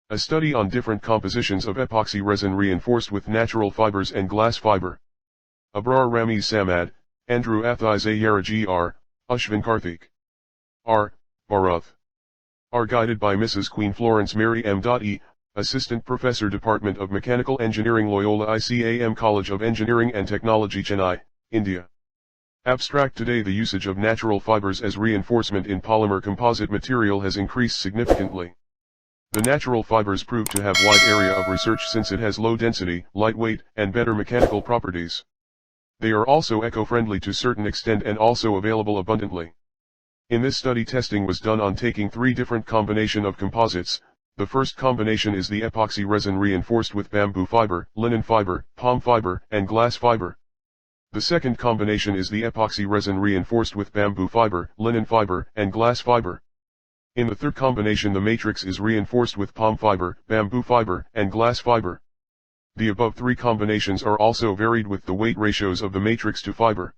A study on different compositions of epoxy resin reinforced with natural fibers and glass fiber. Abrar Rameez Samad, Andrew Athisayaraj R, Ashwin Karthik. R, Bharath.R guided by Mrs. Queen Florence Mary M.E., Assistant Professor Department of Mechanical Engineering Loyola ICAM College of Engineering and Technology Chennai, India. Abstract. Today the usage of natural fibers as reinforcement in polymer composite material has increased significantly. The natural fibers prove to have wide area of research since it has low density, lightweight, and better mechanical properties. They are also eco-friendly to certain extent and also available abundantly. In this study testing was done on taking 3 different combination of composites. The first combination is the epoxy resin reinforced with bamboo fiber, linen fiber, palm fiber, and glass fiber. The second combination is the epoxy resin reinforced with bamboo fiber, linen fiber, and glass fiber. In the third combination the matrix is reinforced with palm fiber, bamboo fiber, and glass fiber. The above 3 combinations are also varied with the weight ratios of the matrix to fiber.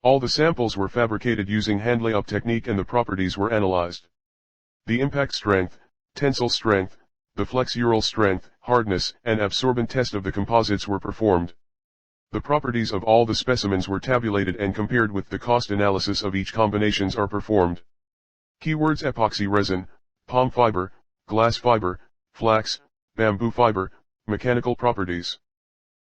All the samples were fabricated using hand layup technique and the properties were analyzed. The impact strength, tensile strength, the flexural strength, hardness, and absorbent test of the composites were performed. The properties of all the specimens were tabulated and compared with the cost analysis of each combinations are performed. Keywords: epoxy resin, palm fiber, glass fiber, flax, bamboo fiber, mechanical properties.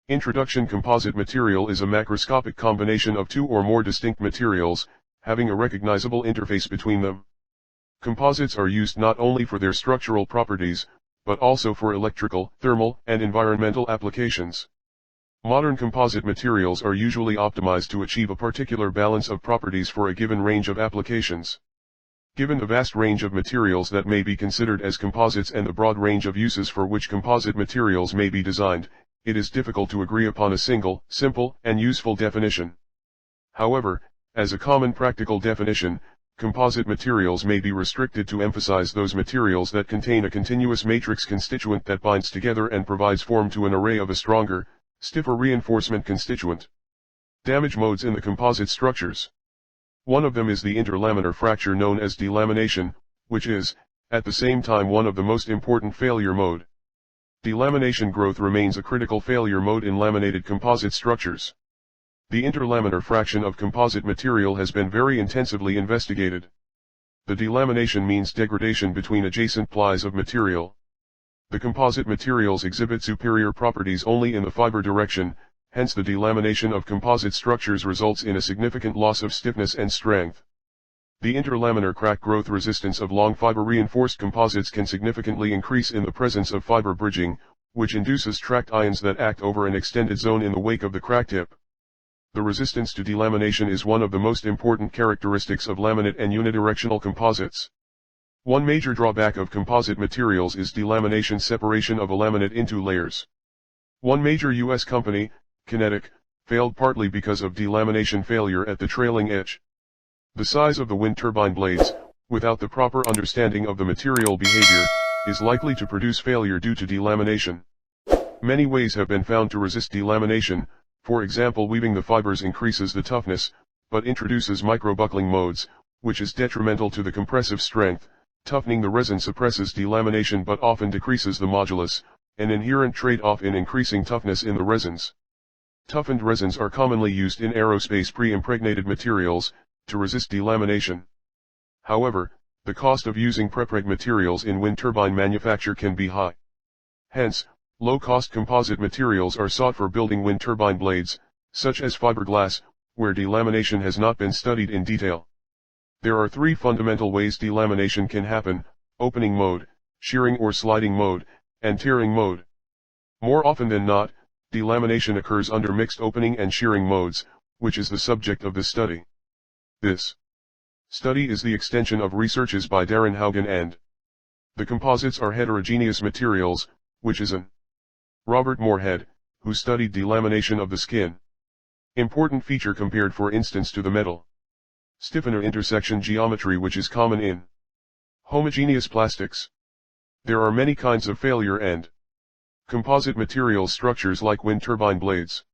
Introduction: composite material is a macroscopic combination of 2 or more distinct materials, having a recognizable interface between them. Composites are used not only for their structural properties, but also for electrical, thermal, and environmental applications. Modern composite materials are usually optimized to achieve a particular balance of properties for a given range of applications. Given the vast range of materials that may be considered as composites and the broad range of uses for which composite materials may be designed, it is difficult to agree upon a single, simple, and useful definition. However, as a common practical definition, composite materials may be restricted to emphasize those materials that contain a continuous matrix constituent that binds together and provides form to an array of a stronger, stiffer reinforcement constituent. Damage modes in the composite structures. One of them is the interlaminar fracture known as delamination, which is, at the same time, one of the most important failure mode. Delamination growth remains a critical failure mode in laminated composite structures. The interlaminar fraction of composite material has been very intensively investigated. The delamination means degradation between adjacent plies of material. The composite materials exhibit superior properties only in the fiber direction. Hence the delamination of composite structures results in a significant loss of stiffness and strength. The interlaminar crack growth resistance of long fiber reinforced composites can significantly increase in the presence of fiber bridging, which induces trapped ions that act over an extended zone in the wake of the crack tip. The resistance to delamination is one of the most important characteristics of laminate and unidirectional composites. One major drawback of composite materials is delamination separation of a laminate into layers. One major U.S. company, Kinetic, failed partly because of delamination failure at the trailing edge. The size of the wind turbine blades, without the proper understanding of the material behavior, is likely to produce failure due to delamination. Many ways have been found to resist delamination. For example, weaving the fibers increases the toughness, but introduces microbuckling modes, which is detrimental to the compressive strength. Toughening the resin suppresses delamination but often decreases the modulus, an inherent trade-off in increasing toughness in the resins. Toughened resins are commonly used in aerospace pre-impregnated materials, to resist delamination. However, the cost of using prepreg materials in wind turbine manufacture can be high. Hence, low-cost composite materials are sought for building wind turbine blades, such as fiberglass, where delamination has not been studied in detail. There are 3 fundamental ways delamination can happen: opening mode, shearing or sliding mode, and tearing mode. More often than not, delamination occurs under mixed opening and shearing modes, which is the subject of this study. This study is the extension of researches by Darren Haugen and the composites are heterogeneous materials, which is an Robert Moorhead, who studied delamination of the skin. Important feature compared for instance to the metal stiffener intersection geometry, which is common in homogeneous plastics. There are many kinds of failure and composite material structures like wind turbine blades.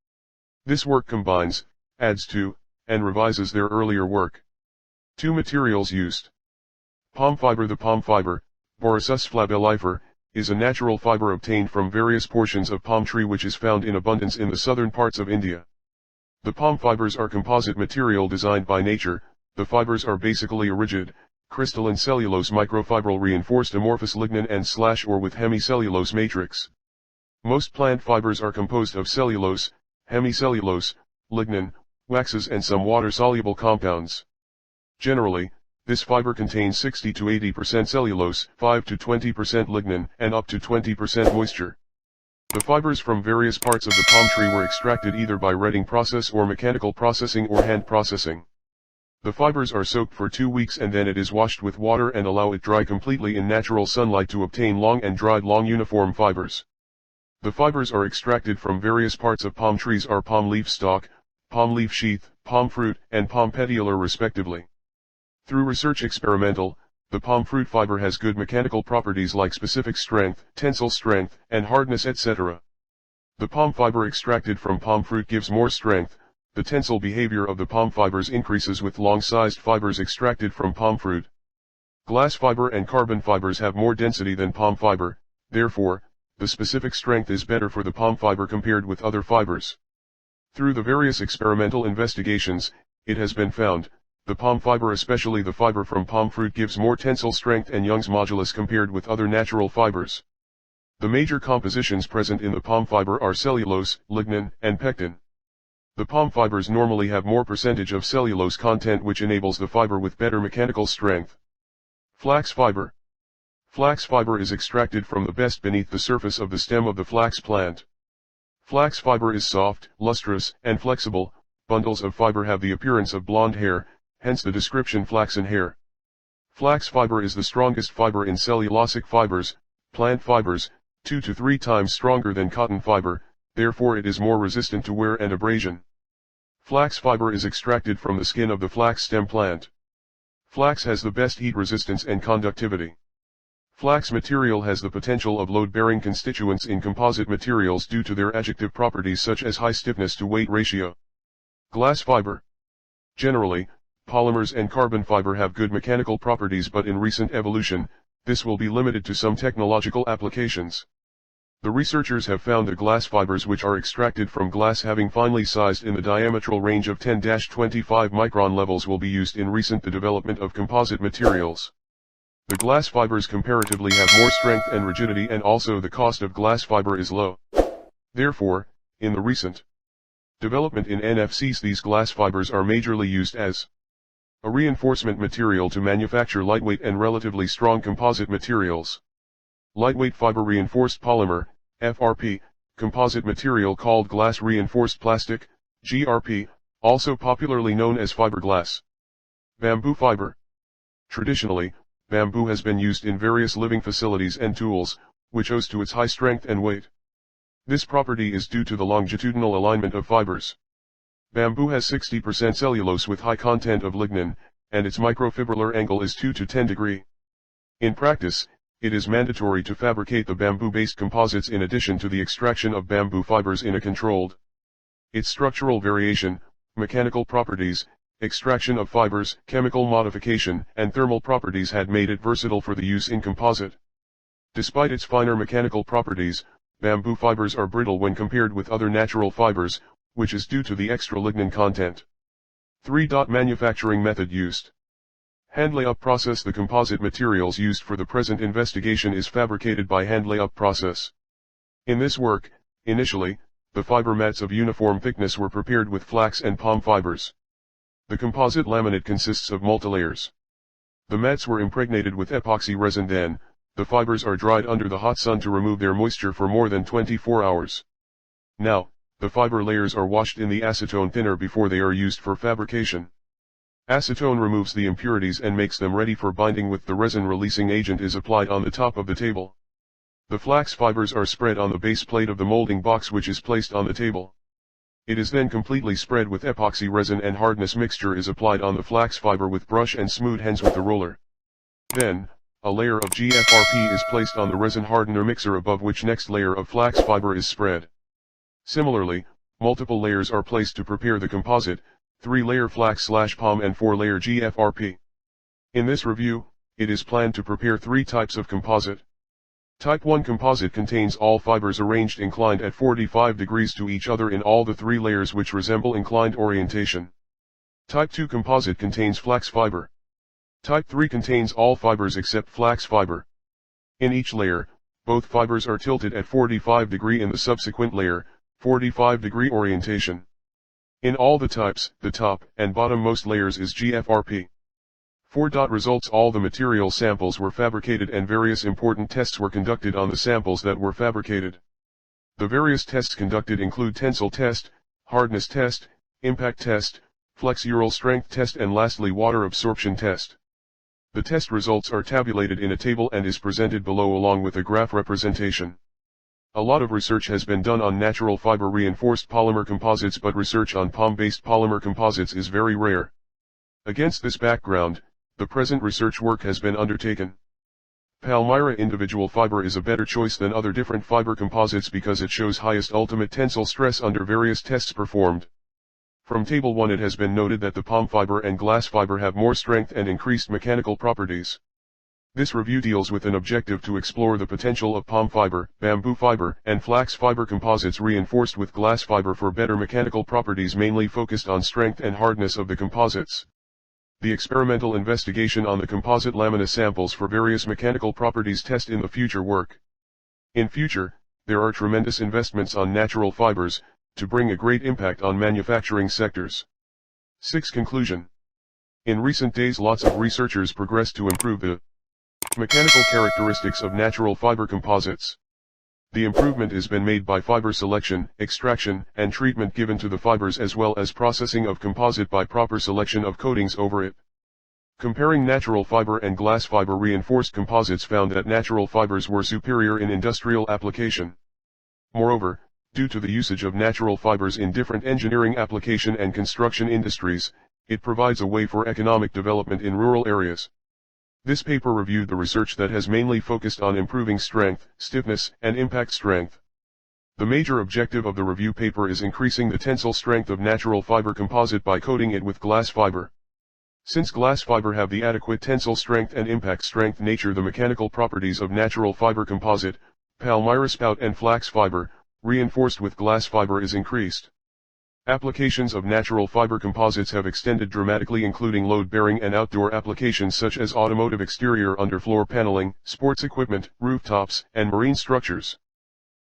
This work combines, adds to, and revises their earlier work. 2 materials used. Palm fiber. The palm fiber, Borassus flabellifer, is a natural fiber obtained from various portions of palm tree which is found in abundance in the southern parts of India. The palm fibers are composite material designed by nature. The fibers are basically a rigid, crystalline cellulose microfibril reinforced amorphous lignin and / or with hemicellulose matrix. Most plant fibers are composed of cellulose, hemicellulose, lignin, waxes and some water-soluble compounds. Generally, this fiber contains 60 to 80% cellulose, 5 to 20% lignin, and up to 20% moisture. The fibers from various parts of the palm tree were extracted either by retting process or mechanical processing or hand processing. The fibers are soaked for 2 weeks and then it is washed with water and allow it dry completely in natural sunlight to obtain long and dried long uniform fibers. The fibers are extracted from various parts of palm trees are palm leaf stalk, palm leaf sheath, palm fruit, and palm petiole respectively. Through research experimental, the palm fruit fiber has good mechanical properties like specific strength, tensile strength, and hardness etc. The palm fiber extracted from palm fruit gives more strength. The tensile behavior of the palm fibers increases with long-sized fibers extracted from palm fruit. Glass fiber and carbon fibers have more density than palm fiber, therefore, the specific strength is better for the palm fiber compared with other fibers. Through the various experimental investigations, it has been found, the palm fiber especially the fiber from palm fruit gives more tensile strength and Young's modulus compared with other natural fibers. The major compositions present in the palm fiber are cellulose, lignin, and pectin. The palm fibers normally have more percentage of cellulose content which enables the fiber with better mechanical strength. Flax fiber. Flax fiber is extracted from the best beneath the surface of the stem of the flax plant. Flax fiber is soft, lustrous, and flexible. Bundles of fiber have the appearance of blonde hair, hence the description flaxen hair. Flax fiber is the strongest fiber in cellulosic fibers, plant fibers, 2 to 3 times stronger than cotton fiber, therefore it is more resistant to wear and abrasion. Flax fiber is extracted from the skin of the flax stem plant. Flax has the best heat resistance and conductivity. Flax material has the potential of load-bearing constituents in composite materials due to their adjective properties such as high stiffness to weight ratio. Glass fiber. Generally, polymers and carbon fiber have good mechanical properties but in recent evolution, this will be limited to some technological applications. The researchers have found the glass fibers which are extracted from glass having finely sized in the diametral range of 10-25 micron levels will be used in the development of composite materials. The glass fibers comparatively have more strength and rigidity and also the cost of glass fiber is low. Therefore, in the recent development in NFCs these glass fibers are majorly used as a reinforcement material to manufacture lightweight and relatively strong composite materials. Lightweight fiber reinforced polymer, FRP, composite material called glass reinforced plastic, GRP, also popularly known as fiberglass. Bamboo fiber. Traditionally, bamboo has been used in various living facilities and tools, which owes to its high strength and weight. This property is due to the longitudinal alignment of fibers. Bamboo has 60% cellulose with high content of lignin, and its microfibrillar angle is 2 to 10 degrees. In practice, it is mandatory to fabricate the bamboo-based composites in addition to the extraction of bamboo fibers in a controlled. Its structural variation, mechanical properties, extraction of fibers, chemical modification, and thermal properties had made it versatile for the use in composite. Despite its finer mechanical properties, bamboo fibers are brittle when compared with other natural fibers, which is due to the extra lignin content. 3. Manufacturing method used. Hand layup process. The composite materials used for the present investigation is fabricated by hand layup process. In this work, initially, the fiber mats of uniform thickness were prepared with flax and palm fibers. The composite laminate consists of multilayers. The mats were impregnated with epoxy resin then, the fibers are dried under the hot sun to remove their moisture for more than 24 hours. Now, the fiber layers are washed in the acetone thinner before they are used for fabrication. Acetone removes the impurities and makes them ready for binding with the resin releasing agent is applied on the top of the table. The flax fibers are spread on the base plate of the molding box which is placed on the table. It is then completely spread with epoxy resin and hardness mixture is applied on the flax fiber with brush and smooth hands with the roller. Then, a layer of GFRP is placed on the resin hardener mixer above which next layer of flax fiber is spread. Similarly, multiple layers are placed to prepare the composite, 3-layer flax/palm and 4-layer GFRP. In this review, it is planned to prepare 3 types of composite. Type 1 composite contains all fibers arranged inclined at 45 degrees to each other in all the three layers which resemble inclined orientation. Type 2 composite contains flax fiber. Type 3 contains all fibers except flax fiber. In each layer, both fibers are tilted at 45 degree in the subsequent layer, 45 degree orientation. In all the types, the top and bottommost layers is GFRP. 4. Results. All the material samples were fabricated and various important tests were conducted on the samples that were fabricated. The various tests conducted include tensile test, hardness test, impact test, Flexural strength test and lastly water absorption test. The test results are tabulated in a table and is presented below along with a graph representation. A lot of research has been done on natural fiber reinforced polymer composites, but research on POM-based polymer composites is very rare. Against this background, the present research work has been undertaken. Palmyra individual fiber is a better choice than other different fiber composites because it shows highest ultimate tensile stress under various tests performed. From Table 1 it has been noted that the POM fiber and glass fiber have more strength and increased mechanical properties. This review deals with an objective to explore the potential of POM fiber, bamboo fiber, and flax fiber composites reinforced with glass fiber for better mechanical properties, mainly focused on strength and hardness of the composites. The experimental investigation on the composite lamina samples for various mechanical properties test in the future work. In future, there are tremendous investments on natural fibers, to bring a great impact on manufacturing sectors. 6. Conclusion. In recent days lots of researchers progressed to improve the mechanical characteristics of natural fiber composites. The improvement has been made by fiber selection, extraction, and treatment given to the fibers as well as processing of composite by proper selection of coatings over it. Comparing natural fiber and glass fiber reinforced composites found that natural fibers were superior in industrial application. Moreover, due to the usage of natural fibers in different engineering application and construction industries, it provides a way for economic development in rural areas. This paper reviewed the research that has mainly focused on improving strength, stiffness, and impact strength. The major objective of the review paper is increasing the tensile strength of natural fiber composite by coating it with glass fiber. Since glass fiber have the adequate tensile strength and impact strength nature, the mechanical properties of natural fiber composite, Palmyra spout and flax fiber, reinforced with glass fiber is increased. Applications of natural fiber composites have extended dramatically, including load-bearing and outdoor applications such as automotive exterior underfloor paneling, sports equipment, rooftops, and marine structures.